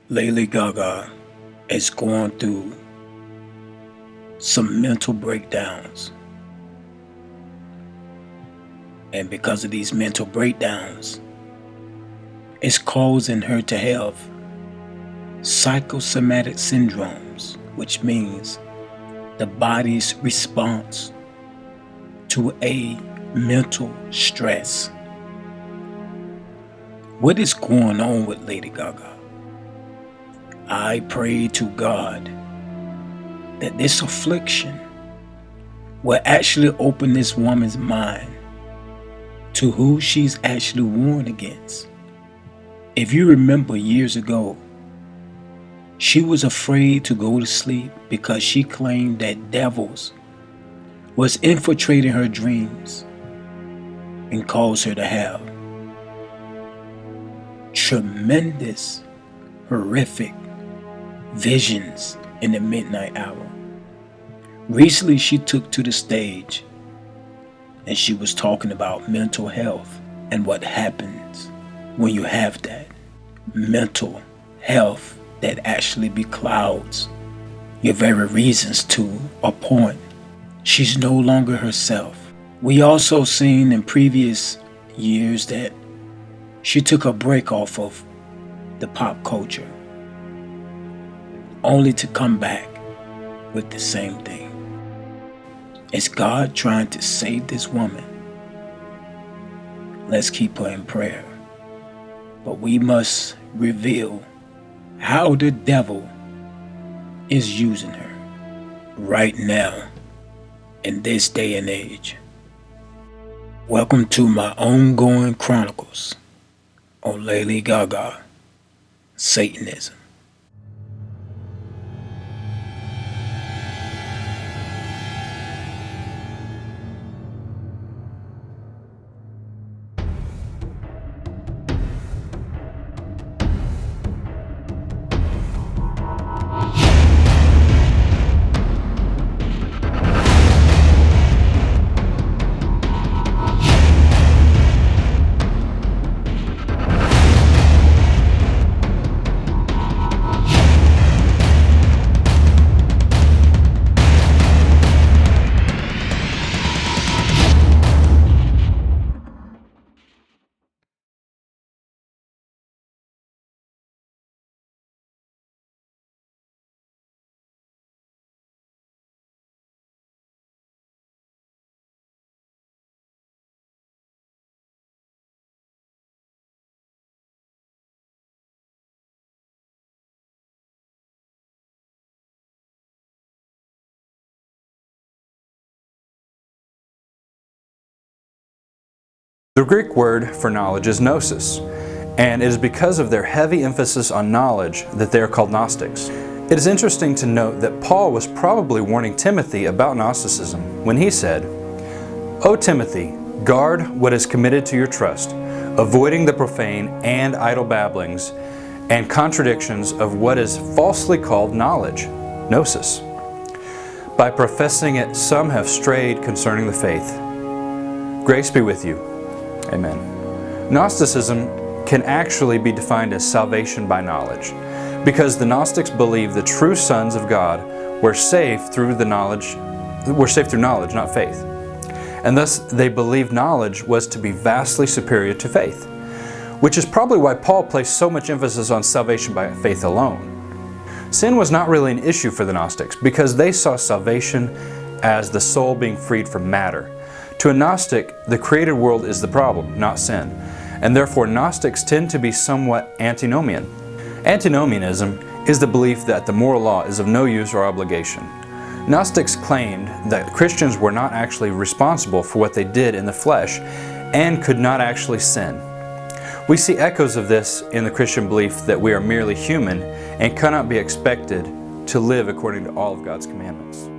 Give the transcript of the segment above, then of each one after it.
Lady GaGa is going through some mental breakdowns. And because of these mental breakdowns, it's causing her to have psychosomatic syndromes, which means the body's response to a mental stress. What is going on with Lady GaGa? I pray to God that this affliction will actually open this woman's mind to who she's actually warned against. If you remember years ago, she was afraid to go to sleep because she claimed that devils was infiltrating her dreams and caused her to have tremendous, horrific visions in the midnight hour. Recently, she took to the stage and she was talking about mental health and what happens when you have that mental health that actually beclouds your very reasons to a point. She's no longer herself. We also seen in previous years that she took a break off of the pop culture, only to come back with the same thing. Is God trying to save this woman? Let's keep her in prayer. But we must reveal how the devil is using her right now in this day and age. Welcome to my ongoing chronicles on Lady GaGa, Satanism. The Greek word for knowledge is gnosis, and it is because of their heavy emphasis on knowledge that they are called Gnostics. It is interesting to note that Paul was probably warning Timothy about Gnosticism when he said, "O Timothy, guard what is committed to your trust, avoiding the profane and idle babblings and contradictions of what is falsely called knowledge, gnosis. By professing it, some have strayed concerning the faith. Grace be with you. Amen." Gnosticism can actually be defined as salvation by knowledge, because the Gnostics believe the true sons of God were saved through knowledge, not faith. And thus they believed knowledge was to be vastly superior to faith, which is probably why Paul placed so much emphasis on salvation by faith alone. Sin was not really an issue for the Gnostics because they saw salvation as the soul being freed from matter. To a Gnostic, the created world is the problem, not sin, and therefore Gnostics tend to be somewhat antinomian. Antinomianism is the belief that the moral law is of no use or obligation. Gnostics claimed that Christians were not actually responsible for what they did in the flesh and could not actually sin. We see echoes of this in the Christian belief that we are merely human and cannot be expected to live according to all of God's commandments.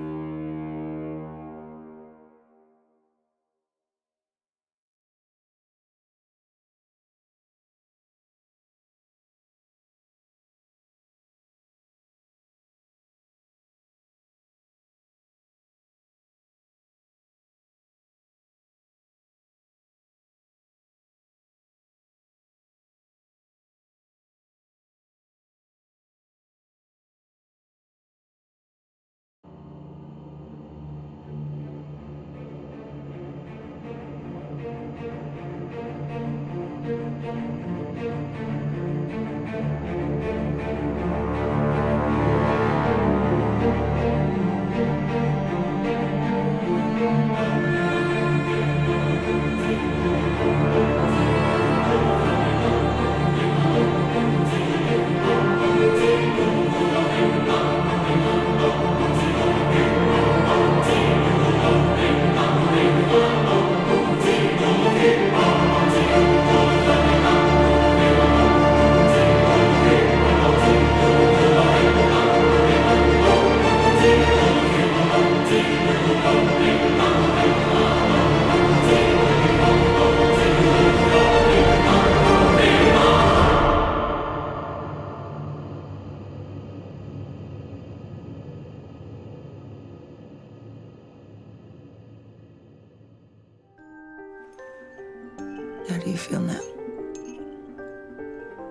How do you feel now?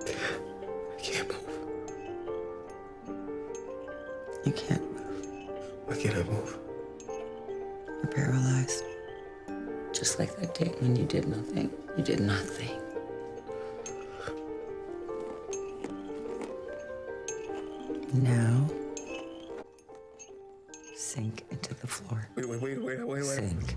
I can't move. You can't move. Why can't I move? You're paralyzed. Just like that day when you did nothing. You did nothing. Now, sink into the floor. Wait. Sink.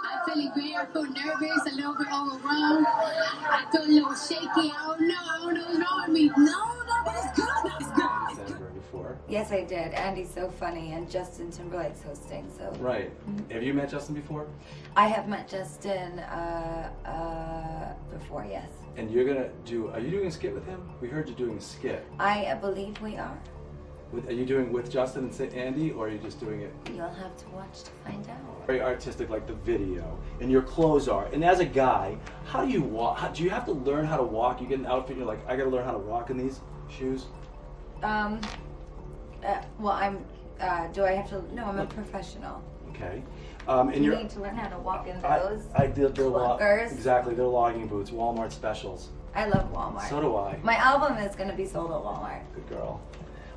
I'm feeling great. I feel nervous, a little bit overwhelmed. I feel a little shaky. I don't know what's wrong with me. No, but it's good. It's good. It's good. Before. Yes, I did. Andy's so funny, and Justin Timberlake's hosting. So Right. Have you met Justin before? I have met Justin before, yes. And you're gonna do? Are you doing a skit with him? We heard you doing a skit. I believe we are. Are you doing with Justin and Andy, or are you just doing it? You'll have to watch to find out. Very artistic, like the video, and your clothes are. And as a guy, how do you walk? Do you have to learn how to walk? You get an outfit, and you're like, I gotta learn how to walk in these shoes. Well, I'm. Do I have to? No, I'm a professional. Okay. And you need to learn how to walk in those. They're clunkers. Exactly, they're logging boots, Walmart specials. I love Walmart. So do I. My album is going to be sold at Walmart. Good girl.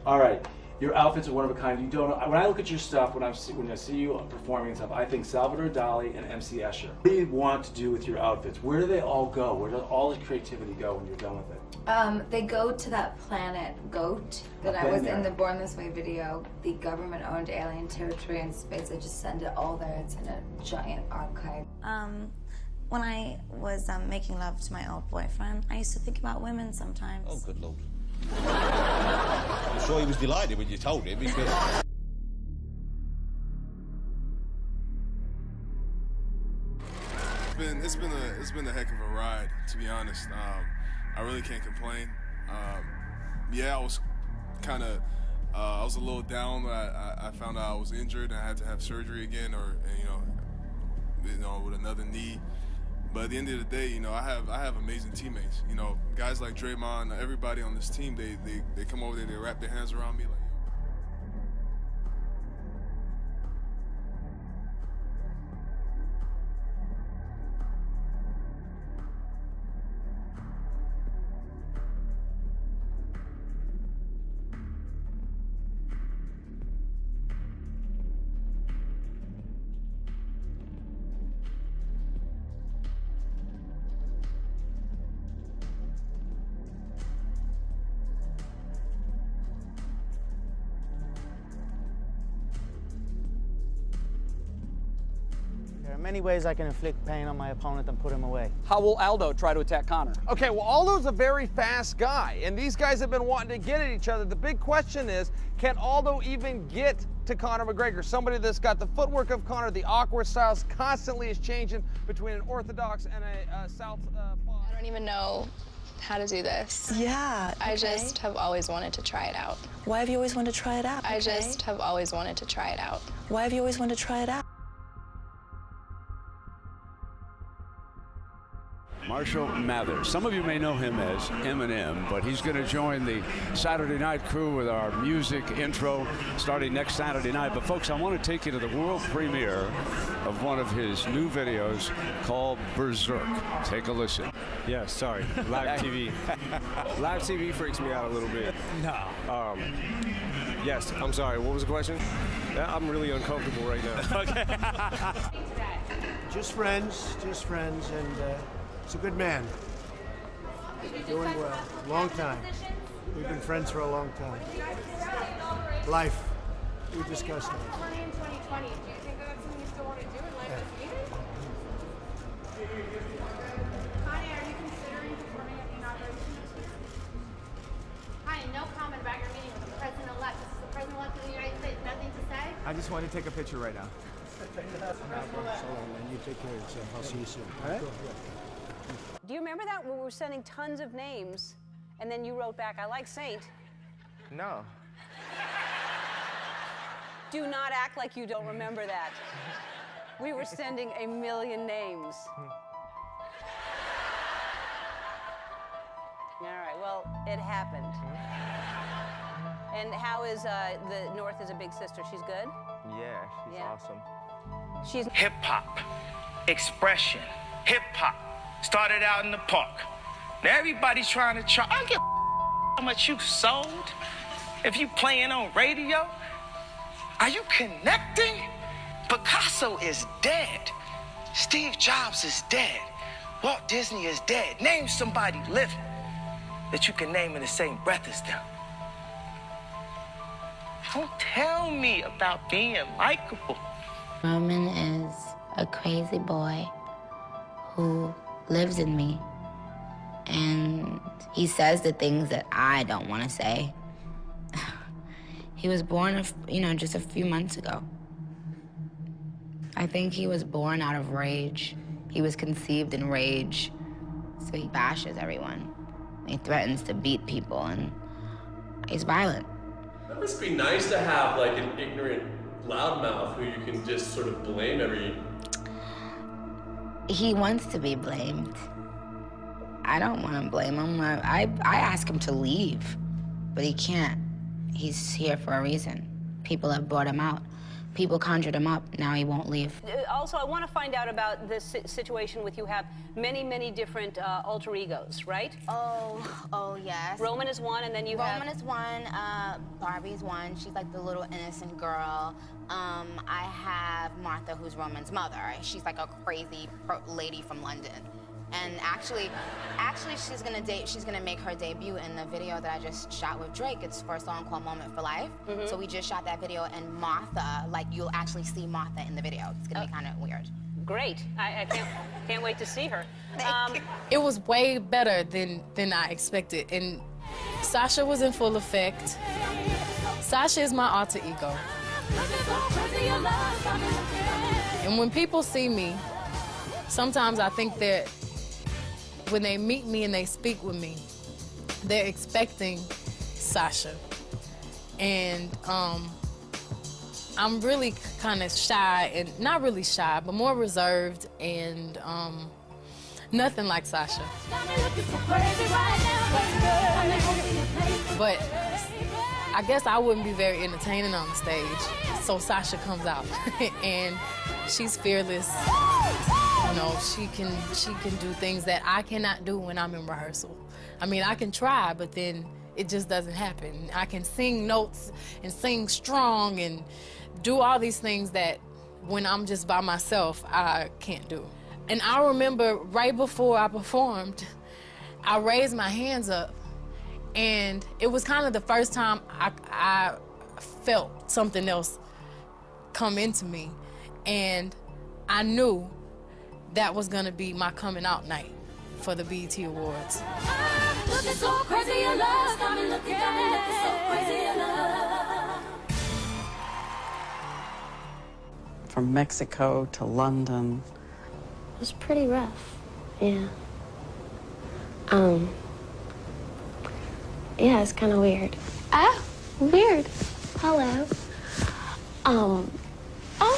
All right, your outfits are one of a kind. You don't. When I look at your stuff, when I see you performing and stuff, I think Salvador Dali and MC Escher. What do you want to do with your outfits? Where do they all go? Where does all the creativity go when you're done with it? They go to that planet GOAT that I was in the Born This Way video, the government-owned alien territory in space. They just send it all there. It's in a giant archive. When I was making love to my old boyfriend, I used to think about women sometimes. Oh, good Lord. I'm sure he was delighted when you told him, because... It's been a heck of a ride, to be honest. I really can't complain. Yeah, I was kind of, I was a little down. I found out I was injured and I had to have surgery again, or you know, with another knee. But at the end of the day, I have amazing teammates. Guys like Draymond, everybody on this team, they come over there, they wrap their hands around me like. There are many ways I can inflict pain on my opponent and put him away. How will Aldo try to attack Conor? Okay, well, Aldo's a very fast guy, and these guys have been wanting to get at each other. The big question is, can Aldo even get to Conor McGregor? Somebody that's got the footwork of Conor, the awkward styles constantly is changing between an orthodox and a southpaw. I don't even know how to do this. Yeah, okay. I just have always wanted to try it out. Why have you always wanted to try it out? I just have always wanted to try it out. Why have you always wanted to try it out? Marshall Mathers. Some of you may know him as Eminem, but he's going to join the Saturday night crew with our music intro starting next Saturday night. But folks, I want to take you to the world premiere of one of his new videos called Berserk. Take a listen. Yeah, sorry. Live TV. Live TV freaks me out a little bit. No. Yes, I'm sorry. What was the question? I'm really uncomfortable right now. Okay. Just friends, and he's a good man. Doing well. Long time. We've been friends for a long time. Life. We discussed it. Running in 2020. Do you think that's something you still want to do in life as leader? Connie, are you considering performing at the inauguration next week? Hi, no comment about your meeting with the president-elect. This is the president-elect of the United States. Nothing to say? I just wanted to take a picture right now. And you take care of yourself. I'll see you soon. All right? Do you remember that when we were sending tons of names and then you wrote back, I like Saint? No. Do not act like you don't remember that. We were sending a million names. All right, well, it happened. And how is the North is a big sister? She's good? Yeah, she's awesome. She's hip-hop, expression, hip-hop. Started out in the park. Now everybody's trying to I don't give how much you sold. If you playing on radio, are you connecting? Picasso is dead. Steve Jobs is dead. Walt Disney is dead. Name somebody living that you can name in the same breath as them. Don't tell me about being likable. Roman is a crazy boy who lives in me. And he says the things that I don't want to say. He was born, just a few months ago. I think he was born out of rage. He was conceived in rage. So he bashes everyone. He threatens to beat people, and he's violent. That must be nice to have like an ignorant loudmouth who you can just sort of blame every... He wants to be blamed. I don't want to blame him. I ask him to leave, but he can't. He's here for a reason. People have brought him out. People conjured him up. Now he won't leave. Also, I want to find out about this situation with you have many, many different alter egos, right? Oh, yes. Roman is one, and then you have... Roman is one, Barbie's one. She's like the little innocent girl. I have Martha, who's Roman's mother. She's like a crazy lady from London. And actually, she's gonna make her debut in the video that I just shot with Drake. It's for a song called Moment for Life. So we just shot that video, and Martha, you'll actually see Martha in the video. It's gonna be kind of weird. Great. I can't wait to see her. It was way better than I expected, and Sasha was in full effect. Sasha is my alter ego. And when people see me, sometimes I think that when they meet me and they speak with me, they're expecting Sasha. And I'm really kind of shy, and not really shy, but more reserved, and nothing like Sasha. But I guess I wouldn't be very entertaining on the stage, so Sasha comes out, and she's fearless. She can do things that I cannot do when I'm in rehearsal. I mean, I can try, but then it just doesn't happen. I can sing notes and sing strong and do all these things that when I'm just by myself, I can't do. And I remember right before I performed, I raised my hands up, and it was kind of the first time I felt something else come into me, and I knew that was gonna be my coming out night for the BET Awards. Looking so crazy in love, got me looking so crazy in love. From Mexico to London. It was pretty rough, yeah. Yeah, it's kind of weird. Ah, weird. Hello. Oh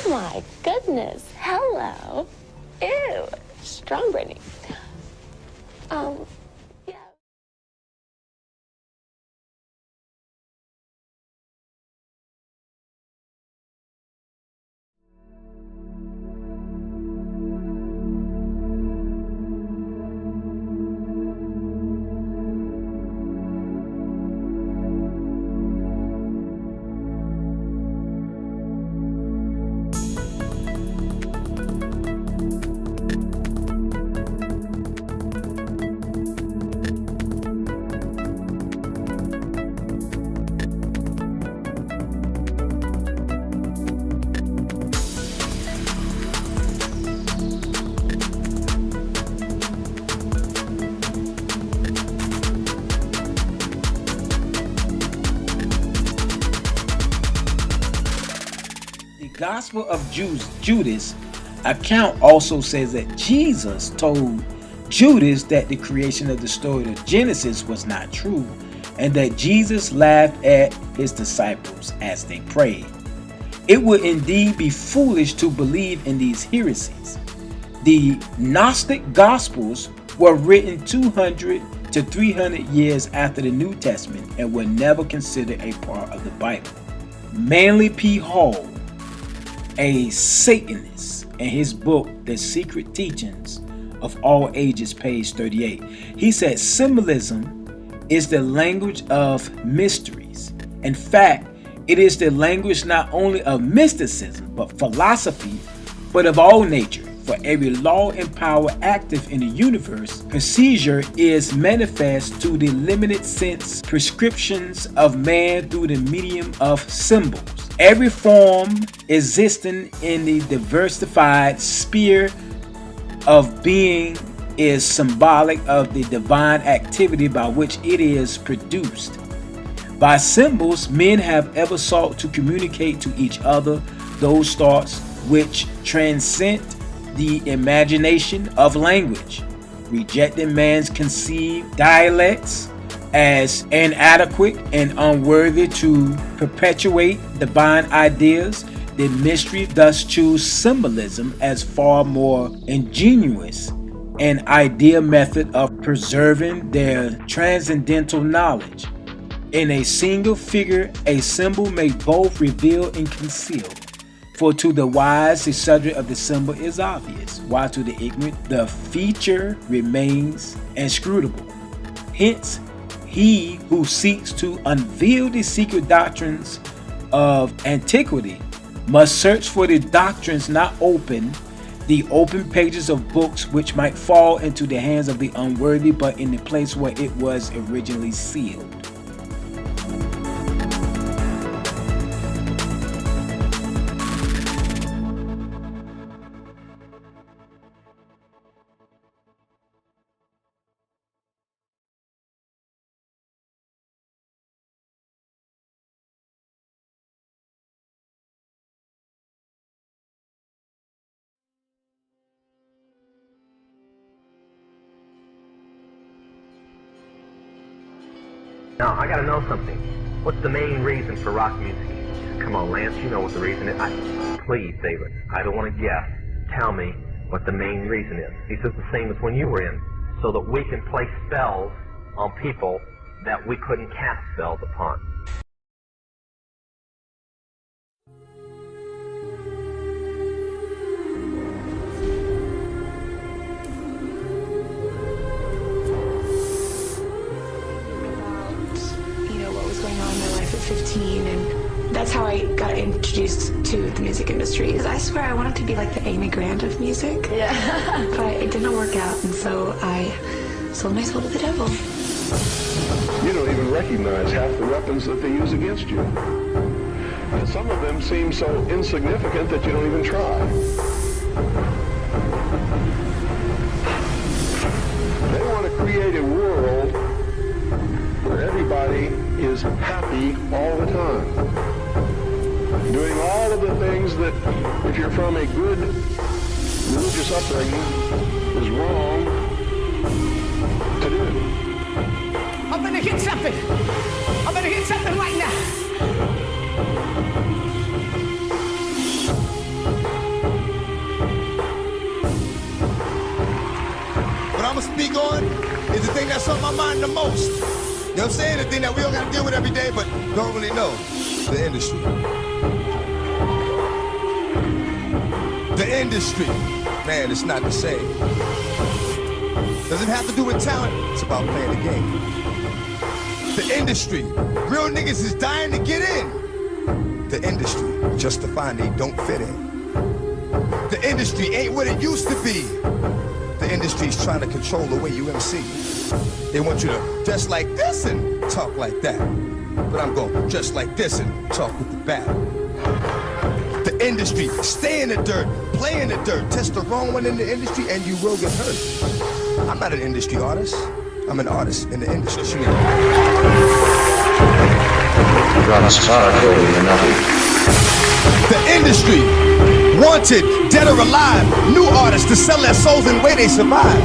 my goodness. Hello. Ew, strong Brittany. Yeah. Gospel of Judas account also says that Jesus told Judas that the creation of the story of Genesis was not true, and that Jesus laughed at his disciples as they prayed. It would indeed be foolish to believe in these heresies. The Gnostic Gospels were written 200 to 300 years after the New Testament and were never considered a part of the Bible. Manly P. Hall, a Satanist, in his book, The Secret Teachings of All Ages, page 38, he said symbolism is the language of mysteries. In fact, it is the language not only of mysticism, but philosophy, but of all nature. For every law and power active in the universe, procedure is manifest to the limited sense prescriptions of man through the medium of symbols. Every form existing in the diversified sphere of being is symbolic of the divine activity by which it is produced. By symbols, men have ever sought to communicate to each other those thoughts which transcend the imagination of language, rejecting man's conceived dialects as inadequate and unworthy to perpetuate divine ideas. The mystery thus choose symbolism as far more ingenious and ideal method of preserving their transcendental knowledge. In a single figure, a symbol may both reveal and conceal. For to the wise, the subject of the symbol is obvious, while to the ignorant, the feature remains inscrutable. Hence, he who seeks to unveil the secret doctrines of antiquity must search for the doctrines not open, the open pages of books which might fall into the hands of the unworthy, but in the place where it was originally sealed. Now, I gotta know something. What's the main reason for rock music? Come on, Lance, you know what the reason is. Please, David, I don't want to guess. Tell me what the main reason is. He says the same as when you were in, so that we can play spells on people that we couldn't cast spells upon. Going on in my life at 15, and that's how I got introduced to the music industry. Because I swear I wanted to be like the Amy Grant of music, but it didn't work out, and so I sold my soul to the devil. You don't even recognize half the weapons that they use against you. And some of them seem so insignificant that you don't even try. They want to create a world where everybody is happy all the time, doing all of the things that, if you're from a good religious upbringing, is wrong to do. I'm gonna hit something. I'm gonna hit something right now. What I'm gonna speak on is the thing that's on my mind the most. You know what I'm saying? The thing that we all gotta deal with every day, but don't really know. The industry. The industry. Man, it's not the same. Doesn't have to do with talent. It's about playing the game. The industry. Real niggas is dying to get in. The industry. Justifying they don't fit in. The industry ain't what it used to be. The industry's trying to control the way you MC. They want you to dress like this and talk like that. But I'm going dress like this and talk with the bat. The industry, stay in the dirt, play in the dirt, test the wrong one in the industry and you will get hurt. I'm not an industry artist. I'm an artist in the industry. runs far colder than nothing. The industry, wanted, dead or alive, new artists to sell their souls in the way they survive.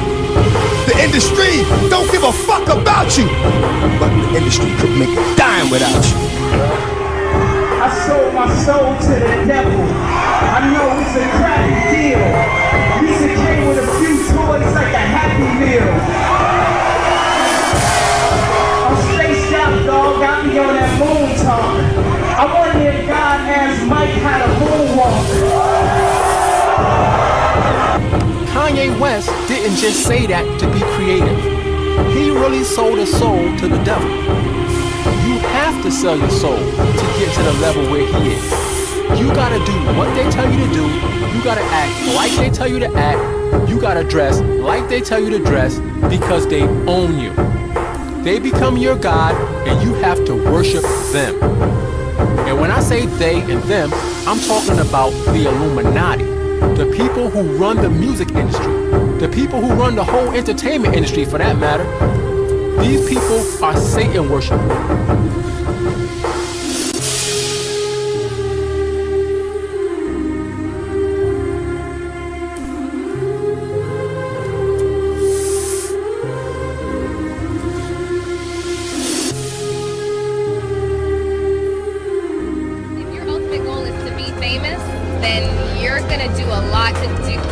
The industry don't give a fuck about you, but the industry could make a dime without you. I sold my soul to the devil. I know it's a crappy deal. This it came with a few toys like a Happy Meal. I'm spaced out, dog. Got me on that moon talk. I wonder if God asked Mike how to moonwalk. Kanye West didn't just say that to be creative. He really sold his soul to the devil. You have to sell your soul to get to the level where he is. You gotta do what they tell you to do. You gotta act like they tell you to act. You gotta dress like they tell you to dress because they own you. They become your God and you have to worship them. And when I say they and them, I'm talking about the Illuminati. The people who run the music industry. The people who run the whole entertainment industry for that matter. These people are Satan worshipers.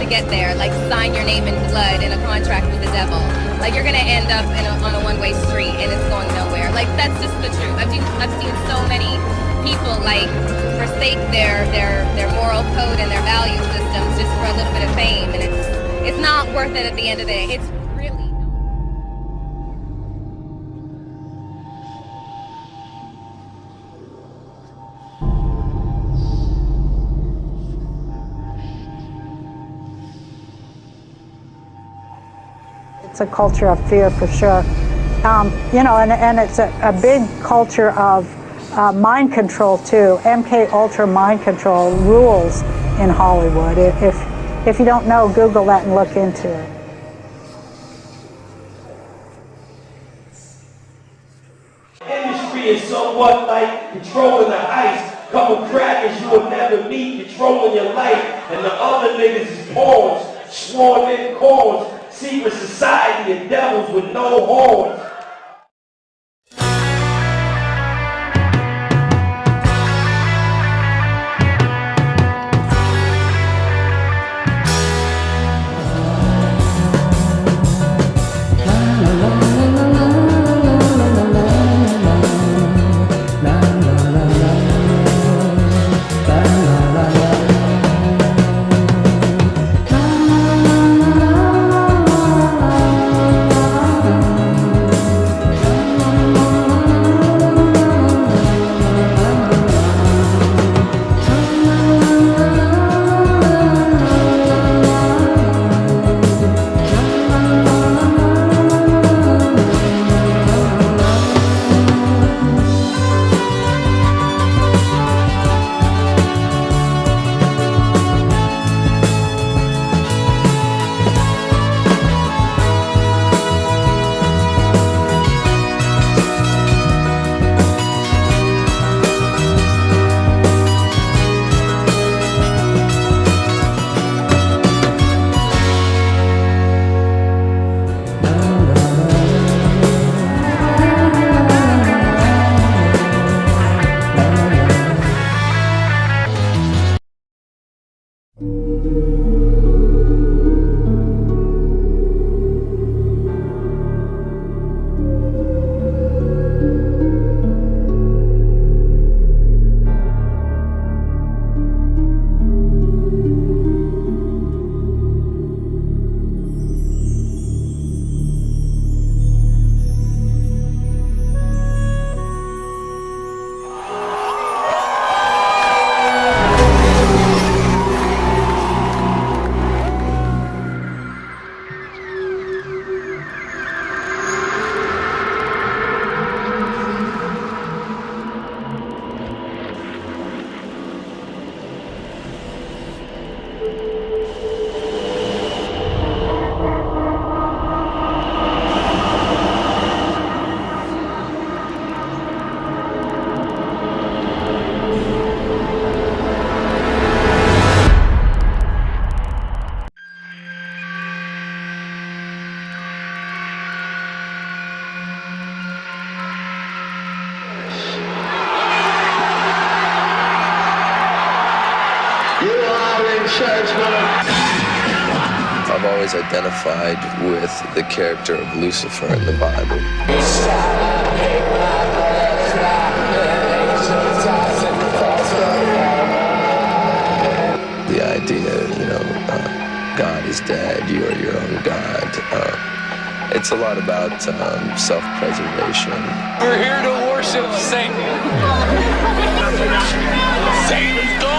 Get there, like sign your name in blood in a contract with the devil. Like you're gonna end up on a one-way street and it's going nowhere. Like that's just the truth. I've seen so many people like forsake their moral code and their value systems just for a little bit of fame, and it's not worth it at the end of the day. It's really. It's a culture of fear for sure. You know, and it's a big culture of mind control too. MK Ultra mind control rules in Hollywood. If you don't know, Google that and look into it. Industry is somewhat like controlling the ice. Couple crackers you will never meet, controlling your life, and the other niggas is pawns, sworn in corns. Secret society of devils with no horns. I've always identified with the character of Lucifer in the Bible. The idea, God is dead, you are your own God. It's a lot about self-preservation. We're here to worship Satan. Satan's gone!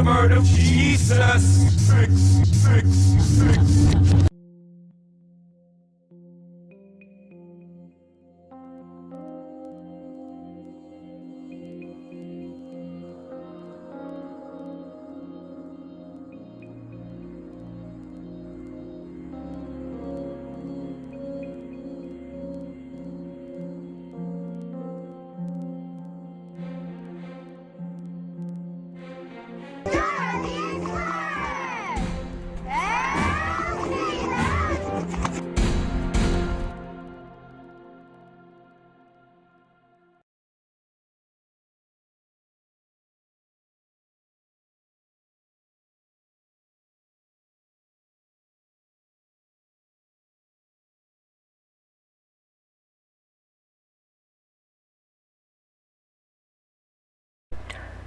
Murder, Jesus.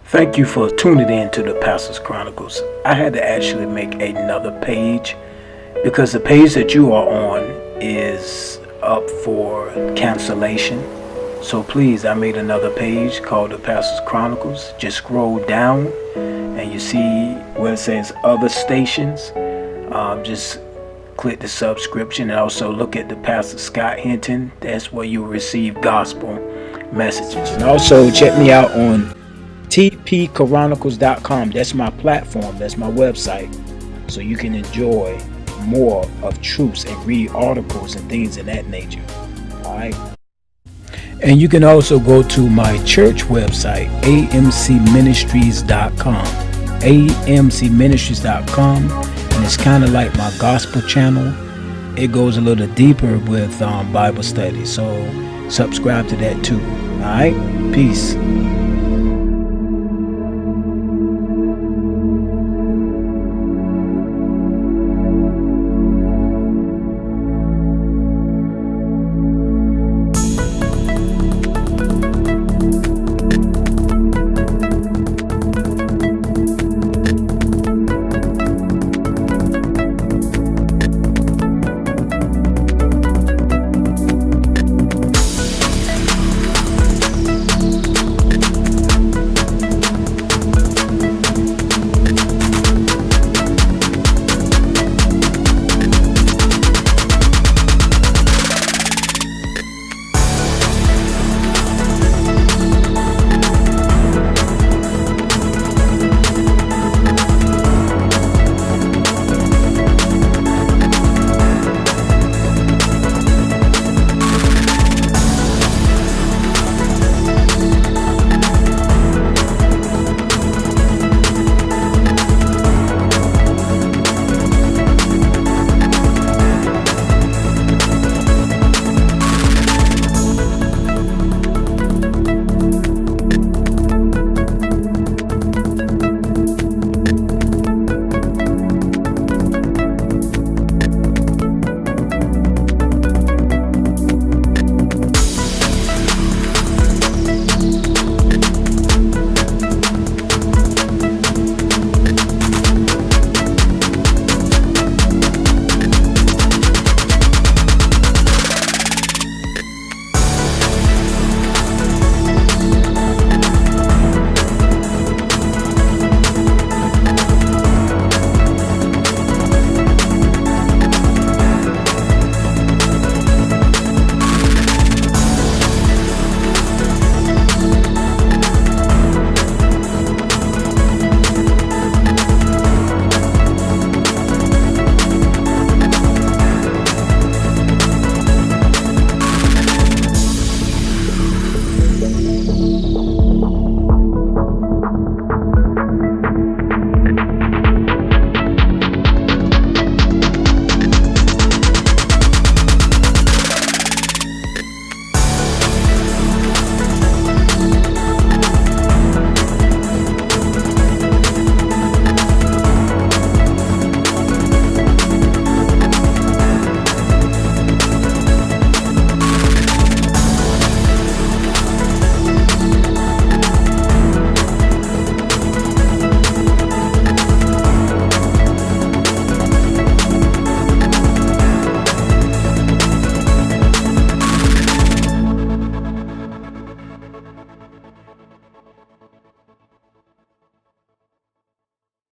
Thank you for tuning in to the Pastor's Chronicles. I had to actually make another page because the page that you are on is up for cancellation. So please, I made another page called the Pastor's Chronicles. Just scroll down and you see where it says other stations. Just click the subscription and also look at the Pastor Scott Hinton. That's where you'll receive gospel messages. And also check me out on tpchronicles.com. That's my platform. That's my website. So you can enjoy more of truths and read articles and things of that nature. All right. And you can also go to my church website, amcministries.com. amcministries.com. And it's kind of like my gospel channel. It goes a little deeper with Bible study. So subscribe to that too. All right. Peace.